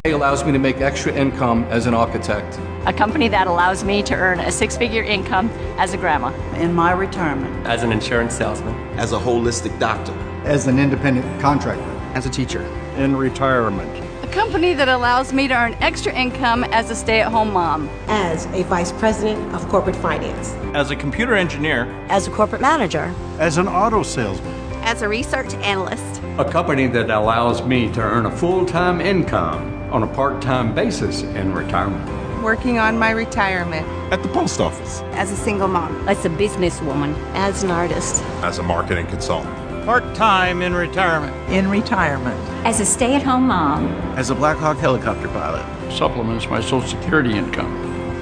It allows me to make extra income as an architect. A company that allows me to earn a six-figure income as a grandma. In my retirement. As an insurance salesman. As a holistic doctor. As an independent contractor. As a teacher. In retirement. A company that allows me to earn extra income as a stay-at-home mom. As a vice president of corporate finance. As a computer engineer. As a corporate manager. As an auto salesman. As a research analyst. A company that allows me to earn a full-time income on a part-time basis in retirement. Working on my retirement. At the post office. As a single mom. As a businesswoman. As an artist. As a marketing consultant. Part-time in retirement. In retirement. As a stay-at-home mom. As a Black Hawk helicopter pilot. Supplements my Social Security income.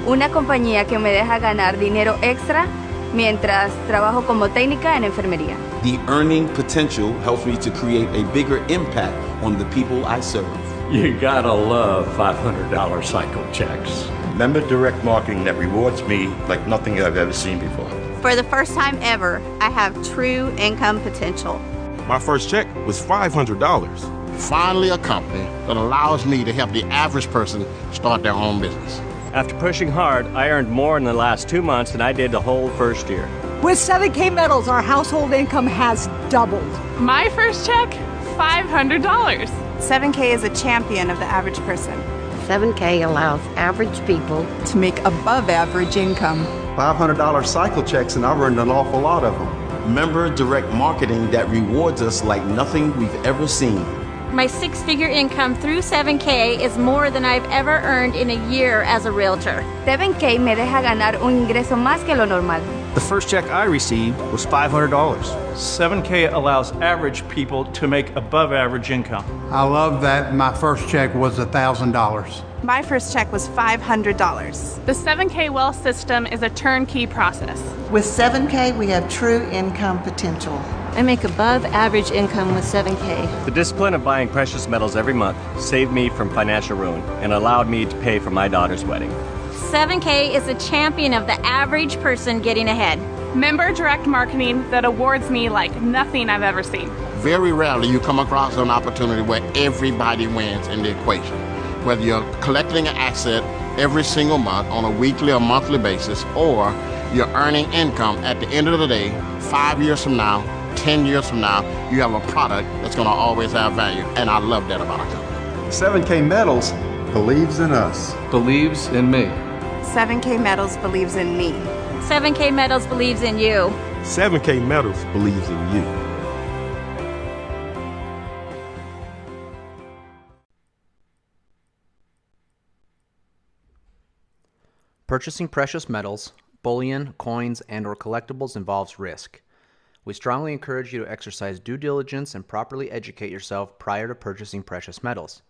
Una compañía que me deja ganar dinero extra mientras trabajo como técnica en enfermería. The earning potential helps me to create a bigger impact on the people I serve. You gotta love $500 cycle checks. Member direct marketing that rewards me like nothing I've ever seen before. For the first time ever, I have true income potential. My first check was $500. Finally, a company that allows me to help the average person start their own business. After pushing hard, I earned more in the last 2 months than I did the whole first year. With 7K Metals, our household income has doubled. My first check, $500. 7K is a champion of the average person. 7K allows average people to make above average income. $500 cycle checks, and I've earned an awful lot of them. Member direct marketing that rewards us like nothing we've ever seen. My six-figure income through 7K is more than I've ever earned in a year as a realtor. 7K me deja ganar un ingreso más que lo normal. The first check I received was $500. 7K allows average people to make above average income. I love that my first check was $1,000. My first check was $500. The 7K wealth system is a turnkey process. With 7K, we have true income potential. I make above average income with 7K. The discipline of buying precious metals every month saved me from financial ruin and allowed me to pay for my daughter's wedding. 7K is a champion of the average person getting ahead. Member direct marketing that awards me like nothing I've ever seen. Very rarely you come across an opportunity where everybody wins in the equation. Whether you're collecting an asset every single month on a weekly or monthly basis, or you're earning income at the end of the day, 5 years from now, 10 years from now, you have a product that's going to always have value. And I love that about our company. 7K Metals believes in us. Believes in me. 7K Metals believes in me. 7K Metals believes in you. 7K Metals believes in you. Purchasing precious metals, bullion, coins, and/or collectibles involves risk. We strongly encourage you to exercise due diligence and properly educate yourself prior to purchasing precious metals.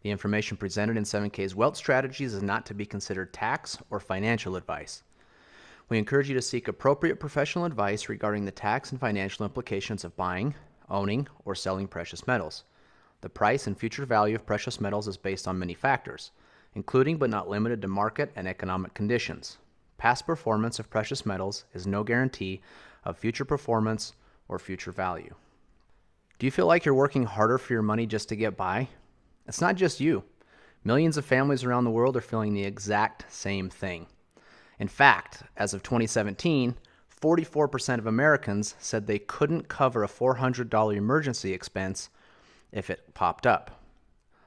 The information presented in 7K's Wealth Strategies is not to be considered tax or financial advice. We encourage you to seek appropriate professional advice regarding the tax and financial implications of buying, owning, or selling precious metals. The price and future value of precious metals is based on many factors, including but not limited to market and economic conditions. Past performance of precious metals is no guarantee of future performance or future value. Do you feel like you're working harder for your money just to get by? It's not just you. Millions of families around the world are feeling the exact same thing. In fact, as of 2017, 44% of Americans said they couldn't cover a $400 emergency expense if it popped up.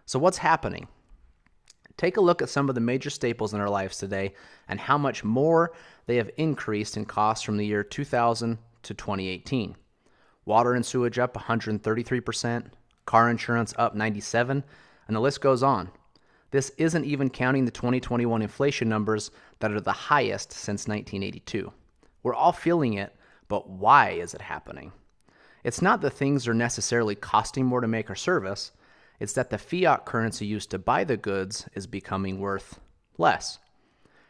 So what's happening? Take a look at some of the major staples in our lives today and how much more they have increased in cost from the year 2000 to 2018. Water and sewage up 133%, car insurance up 97%, and the list goes on. This isn't even counting the 2021 inflation numbers that are the highest since 1982. We're all feeling it, but why is it happening? It's not that things are necessarily costing more to make or service, it's that the fiat currency used to buy the goods is becoming worth less.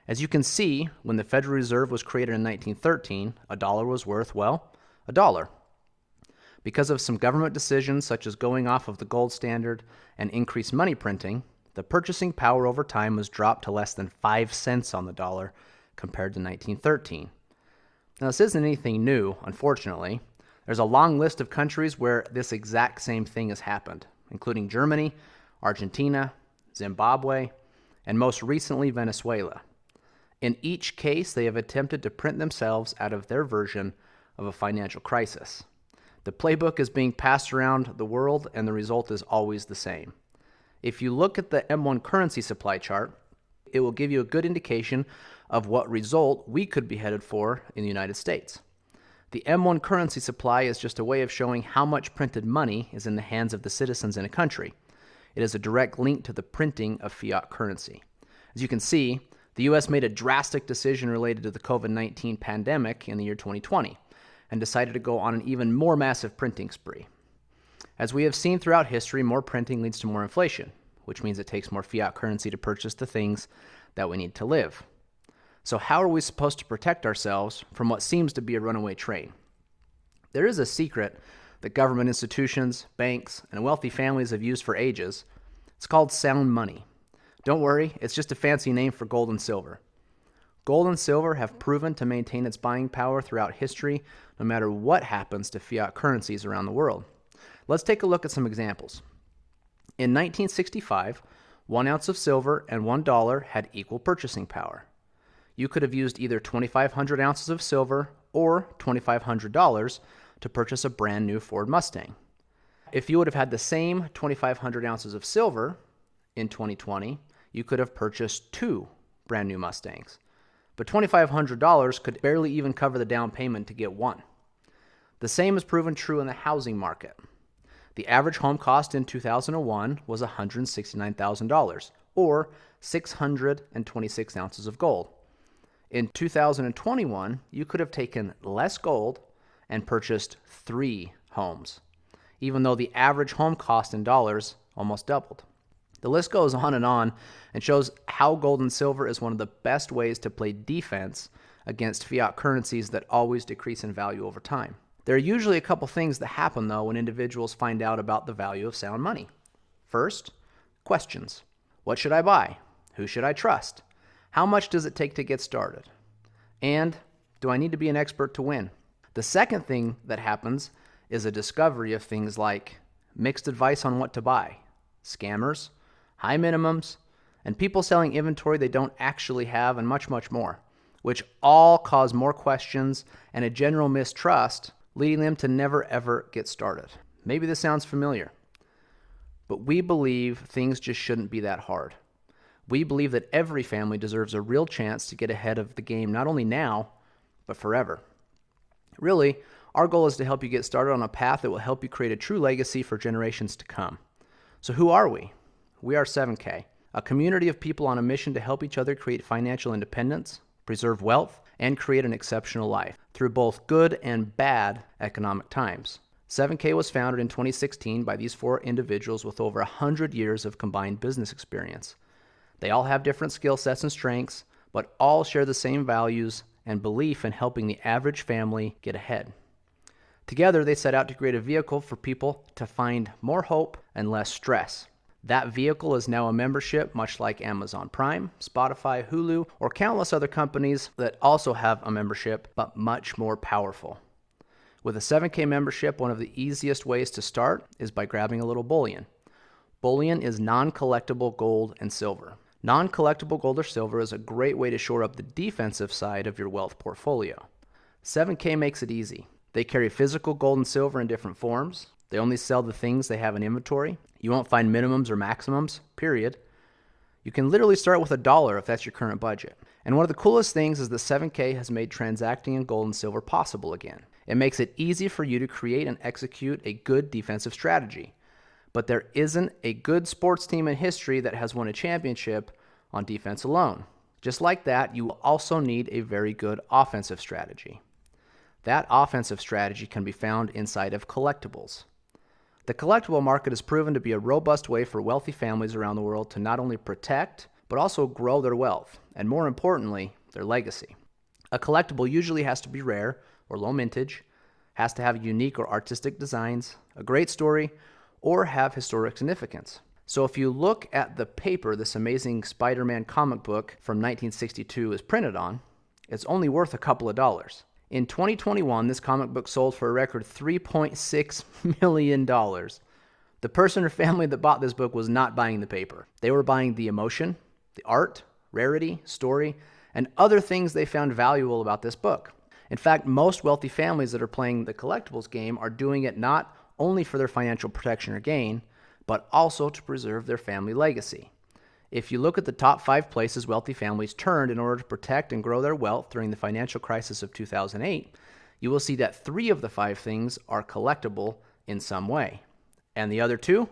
As you can see, when the Federal Reserve was created in 1913, a dollar was worth, well, a dollar. Because of some government decisions such as going off of the gold standard and increased money printing, the purchasing power over time was dropped to less than 5 cents on the dollar compared to 1913. Now, this isn't anything new, unfortunately. There's a long list of countries where this exact same thing has happened, including Germany, Argentina, Zimbabwe, and most recently Venezuela. In each case, they have attempted to print themselves out of their version of a financial crisis. The playbook is being passed around the world, and the result is always the same. If you look at the M1 currency supply chart, it will give you a good indication of what result we could be headed for in the United States. The M1 currency supply is just a way of showing how much printed money is in the hands of the citizens in a country. It is a direct link to the printing of fiat currency. As you can see, the U.S. made a drastic decision related to the COVID-19 pandemic in the year 2020 and decided to go on an even more massive printing spree. As we have seen throughout history, more printing leads to more inflation, which means it takes more fiat currency to purchase the things that we need to live. So how are we supposed to protect ourselves from what seems to be a runaway train? There is a secret that government institutions, banks, and wealthy families have used for ages. It's called sound money. Don't worry, it's just a fancy name for gold and silver. Gold and silver have proven to maintain its buying power throughout history, no matter what happens to fiat currencies around the world. Let's take a look at some examples. In 1965, 1 ounce of silver and $1 had equal purchasing power. You could have used either 2,500 ounces of silver or $2,500 to purchase a brand new Ford Mustang. If you would have had the same 2,500 ounces of silver in 2020, you could have purchased 2 brand new Mustangs. But $2,500 could barely even cover the down payment to get one. The same is proven true in the housing market. The average home cost in 2001 was $169,000, or 626 ounces of gold. In 2021, you could have taken less gold and purchased 3 homes, even though the average home cost in dollars almost doubled. The list goes on and shows how gold and silver is one of the best ways to play defense against fiat currencies that always decrease in value over time. There are usually a couple things that happen, though, when individuals find out about the value of sound money. First, questions. What should I buy? Who should I trust? How much does it take to get started? And do I need to be an expert to win? The second thing that happens is a discovery of things like mixed advice on what to buy, scammers, high minimums, and people selling inventory they don't actually have, and much, much more, which all cause more questions and a general mistrust, leading them to never ever get started. Maybe this sounds familiar, but we believe things just shouldn't be that hard. We believe that every family deserves a real chance to get ahead of the game, not only now, but forever. Really, our goal is to help you get started on a path that will help you create a true legacy for generations to come. So who are we? We are 7K, a community of people on a mission to help each other create financial independence, preserve wealth, and create an exceptional life through both good and bad economic times. 7K was founded in 2016 by these 4 individuals with over 100 years of combined business experience. They all have different skill sets and strengths, but all share the same values and belief in helping the average family get ahead. Together, they set out to create a vehicle for people to find more hope and less stress. That vehicle is now a membership, much like Amazon Prime, Spotify, Hulu, or countless other companies that also have a membership, but much more powerful. With a 7K membership, one of the easiest ways to start is by grabbing a little bullion. Bullion is non-collectible gold and silver. Non-collectible gold or silver is a great way to shore up the defensive side of your wealth portfolio. 7K makes it easy. They carry physical gold and silver in different forms. They only sell the things they have in inventory. You won't find minimums or maximums, period. You can literally start with $1 if that's your current budget. And one of the coolest things is that 7K has made transacting in gold and silver possible again. It makes it easy for you to create and execute a good defensive strategy. But there isn't a good sports team in history that has won a championship on defense alone. Just like that, you will also need a very good offensive strategy. That offensive strategy can be found inside of collectibles. The collectible market has proven to be a robust way for wealthy families around the world to not only protect, but also grow their wealth, and more importantly, their legacy. A collectible usually has to be rare or low mintage, has to have unique or artistic designs, a great story, or have historic significance. So if you look at the paper this amazing Spider-Man comic book from 1962 is printed on, it's only worth a couple of dollars. In 2021, this comic book sold for a record $3.6 million. The person or family that bought this book was not buying the paper. They were buying the emotion, the art, rarity, story, and other things they found valuable about this book. In fact, most wealthy families that are playing the collectibles game are doing it not only for their financial protection or gain, but also to preserve their family legacy. If you look at the top 5 places wealthy families turned in order to protect and grow their wealth during the financial crisis of 2008, you will see that 3 of the 5 things are collectible in some way. And the other 2?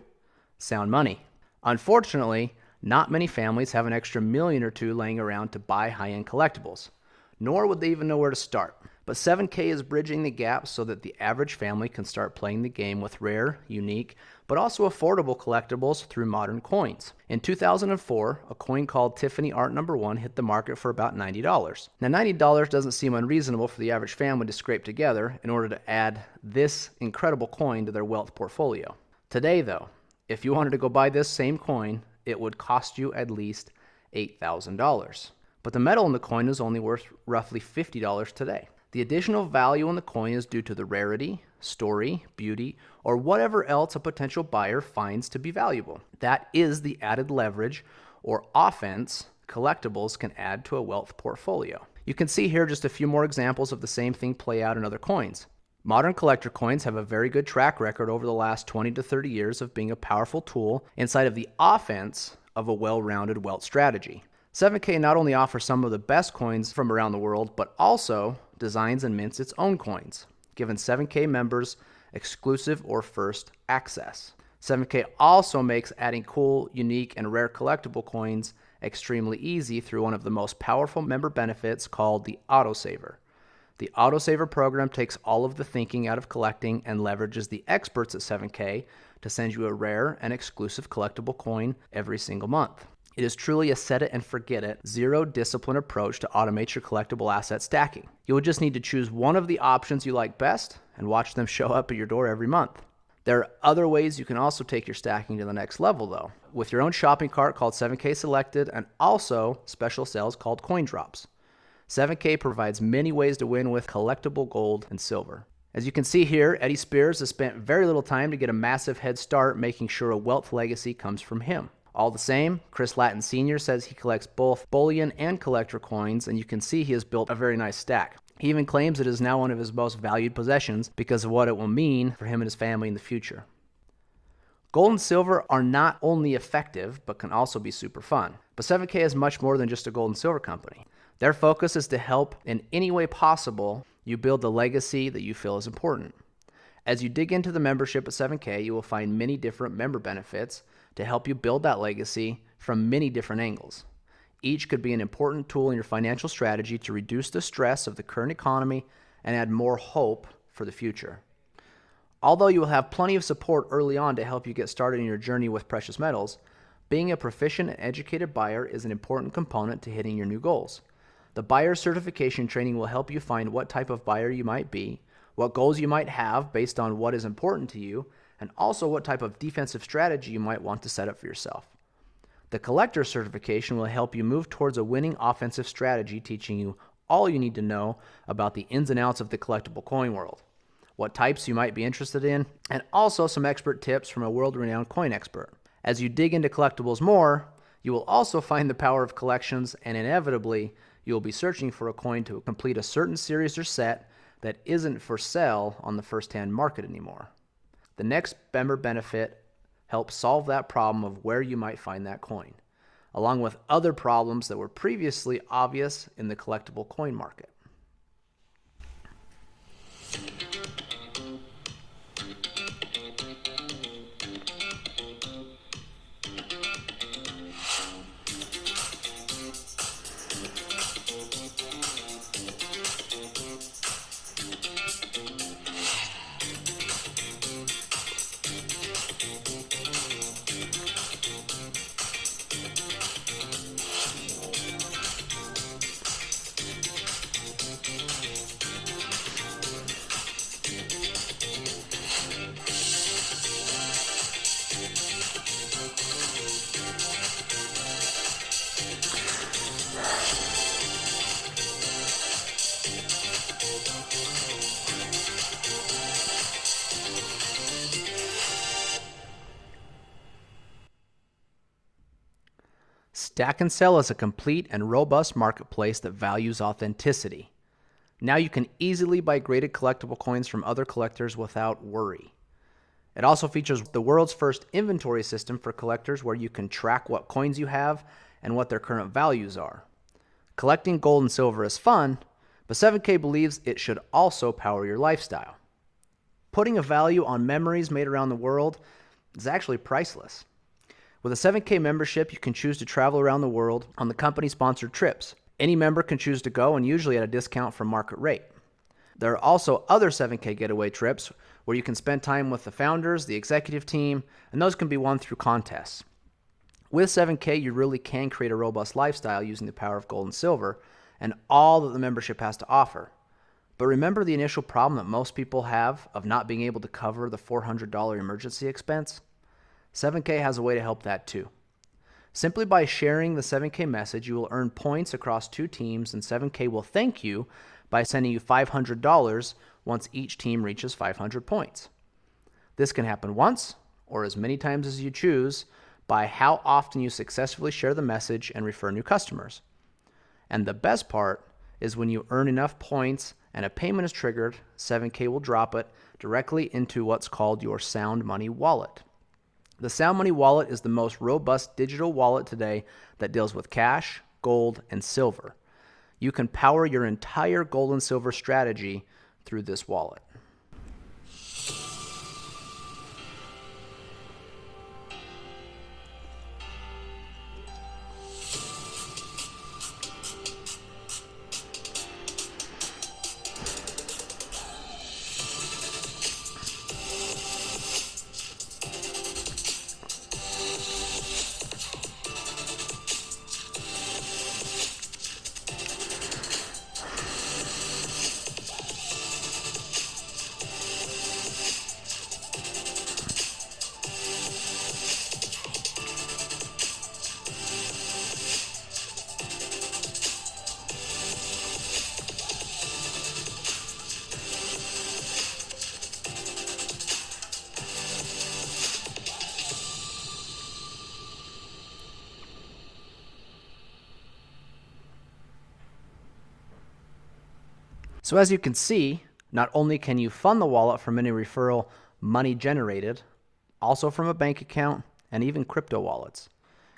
Sound money. Unfortunately, not many families have an extra $1 million or $2 million laying around to buy high-end collectibles, nor would they even know where to start. But 7K is bridging the gap so that the average family can start playing the game with rare, unique, but also affordable collectibles through modern coins. In 2004, a coin called Tiffany Art No. 1 hit the market for about $90. Now, $90 doesn't seem unreasonable for the average family to scrape together in order to add this incredible coin to their wealth portfolio. Today, though, if you wanted to go buy this same coin, it would cost you at least $8,000. But the metal in the coin is only worth roughly $50 today. The additional value in the coin is due to the rarity, story, beauty, or whatever else a potential buyer finds to be valuable. That is the added leverage or offense collectibles can add to a wealth portfolio. You can see here just a few more examples of the same thing play out in other coins. Modern collector coins have a very good track record over the last 20 to 30 years of being a powerful tool inside of the offense of a well-rounded wealth strategy. 7K not only offers some of the best coins from around the world, but also designs and mints its own coins, giving 7K members exclusive or first access. 7K also makes adding cool, unique, and rare collectible coins extremely easy through one of the most powerful member benefits called the Autosaver. The Autosaver program takes all of the thinking out of collecting and leverages the experts at 7K to send you a rare and exclusive collectible coin every single month. It is truly a set it and forget it, zero discipline approach to automate your collectible asset stacking. You will just need to choose one of the options you like best and watch them show up at your door every month. There are other ways you can also take your stacking to the next level though, with your own shopping cart called 7K Selected and also special sales called Coin Drops. 7K provides many ways to win with collectible gold and silver. As you can see here, Eddie Spears has spent very little time to get a massive head start making sure a wealth legacy comes from him. All the same, Chris Latin Sr. says he collects both bullion and collector coins, and you can see he has built a very nice stack. He even claims it is now one of his most valued possessions because of what it will mean for him and his family in the future. Gold and silver are not only effective, but can also be super fun. But 7K is much more than just a gold and silver company. Their focus is to help in any way possible you build the legacy that you feel is important. As you dig into the membership at 7K, you will find many different member benefits to help you build that legacy from many different angles. Each could be an important tool in your financial strategy to reduce the stress of the current economy and add more hope for the future. Although you will have plenty of support early on to help you get started in your journey with precious metals, being a proficient and educated buyer is an important component to hitting your new goals. The buyer certification training will help you find what type of buyer you might be, what goals you might have based on what is important to you, and also what type of defensive strategy you might want to set up for yourself. The collector certification will help you move towards a winning offensive strategy, teaching you all you need to know about the ins and outs of the collectible coin world, what types you might be interested in, and also some expert tips from a world-renowned coin expert. As you dig into collectibles more, you will also find the power of collections, and inevitably, you will be searching for a coin to complete a certain series or set that isn't for sale on the first-hand market anymore. The next member benefit helps solve that problem of where you might find that coin, along with other problems that were previously obvious in the collectible coin market. Stack and Sell is a complete and robust marketplace that values authenticity. Now you can easily buy graded collectible coins from other collectors without worry. It also features the world's first inventory system for collectors where you can track what coins you have and what their current values are. Collecting gold and silver is fun, but 7K believes it should also power your lifestyle. Putting a value on memories made around the world is actually priceless. With a 7K membership, you can choose to travel around the world on the company-sponsored trips. Any member can choose to go, and usually at a discount from market rate. There are also other 7K getaway trips where you can spend time with the founders, the executive team, and those can be won through contests. With 7K, you really can create a robust lifestyle using the power of gold and silver and all that the membership has to offer. But remember the initial problem that most people have of not being able to cover the $400 emergency expense? 7K has a way to help that too. Simply by sharing the 7K message, you will earn points across 2 teams, and 7K will thank you by sending you $500 once each team reaches 500 points. This can happen once or as many times as you choose by how often you successfully share the message and refer new customers. And the best part is when you earn enough points and a payment is triggered, 7K will drop it directly into what's called your Sound Money wallet. The Sound Money wallet is the most robust digital wallet today that deals with cash, gold, and silver. You can power your entire gold and silver strategy through this wallet. So as you can see, not only can you fund the wallet from any referral money generated, also from a bank account and even crypto wallets.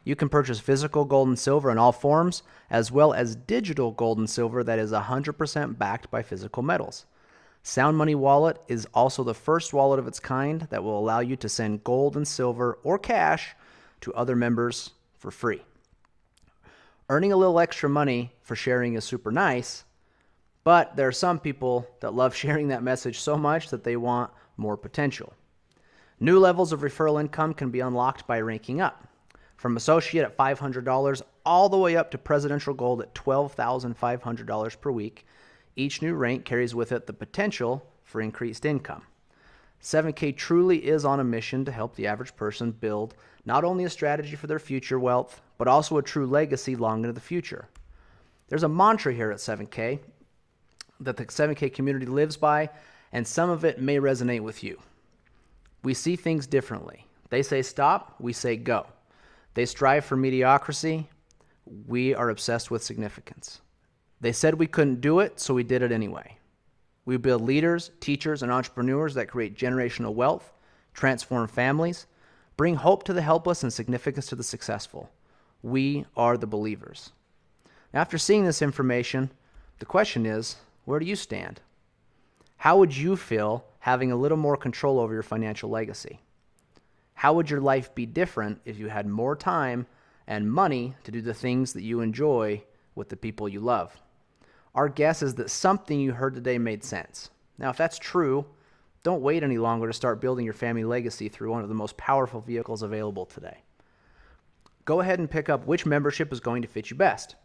You can purchase physical gold and silver in all forms, as well as digital gold and silver that is 100% backed by physical metals. Sound Money Wallet is also the first wallet of its kind that will allow you to send gold and silver or cash to other members for free. Earning a little extra money for sharing is super nice, but there are some people that love sharing that message so much that they want more potential. New levels of referral income can be unlocked by ranking up, from associate at $500 all the way up to presidential gold at $12,500 per week. Each new rank carries with it the potential for increased income. 7K truly is on a mission to help the average person build not only a strategy for their future wealth, but also a true legacy long into the future. There's a mantra here at 7K that the 7K community lives by, and some of it may resonate with you. We see things differently. They say stop, we say go. They strive for mediocrity, we are obsessed with significance. They said we couldn't do it, so we did it anyway. We build leaders, teachers, and entrepreneurs that create generational wealth, transform families, bring hope to the helpless and significance to the successful. We are the believers. After seeing this information, the question is, where do you stand? How would you feel having a little more control over your financial legacy? How would your life be different if you had more time and money to do the things that you enjoy with the people you love? Our guess is that something you heard today made sense. Now, if that's true, don't wait any longer to start building your family legacy through one of the most powerful vehicles available today. Go ahead and pick up which membership is going to fit you best.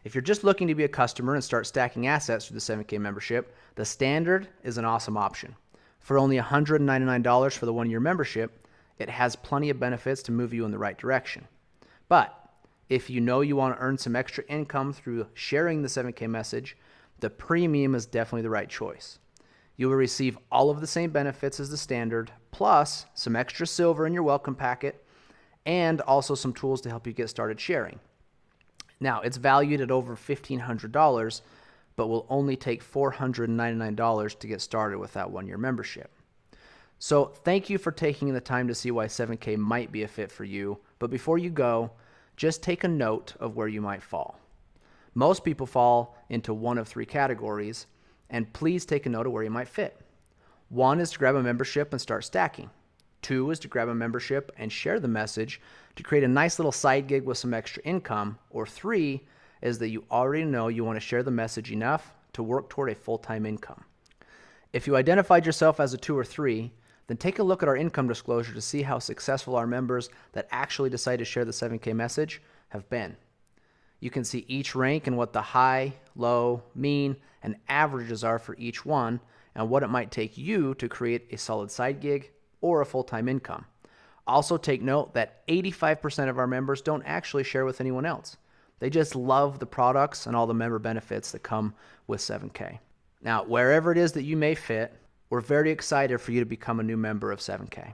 If you're just looking to be a customer and start stacking assets through the 7K membership, the standard is an awesome option. For only $199 for the 1-year membership, it has plenty of benefits to move you in the right direction. But if you know you want to earn some extra income through sharing the 7K message, the premium is definitely the right choice. You will receive all of the same benefits as the standard, plus some extra silver in your welcome packet, and also some tools to help you get started sharing. Now, it's valued at over $1,500, but will only take $499 to get started with that one-year membership. So thank you for taking the time to see why 7K might be a fit for you. But before you go, just take a note of where you might fall. Most people fall into one of three categories, and please take a note of where you might fit. 1 is to grab a membership and start stacking. 2 is to grab a membership and share the message to create a nice little side gig with some extra income. Or 3 is that you already know you want to share the message enough to work toward a full-time income. If you identified yourself as a 2 or 3, then take a look at our income disclosure to see how successful our members that actually decide to share the 7K message have been. You can see each rank and what the high, low, mean, and averages are for each one, and what it might take you to create a solid side gig or a full-time income. Also take note that 85% of our members don't actually share with anyone else. They just love the products and all the member benefits that come with 7K. Now, wherever it is that you may fit, we're very excited for you to become a new member of 7K.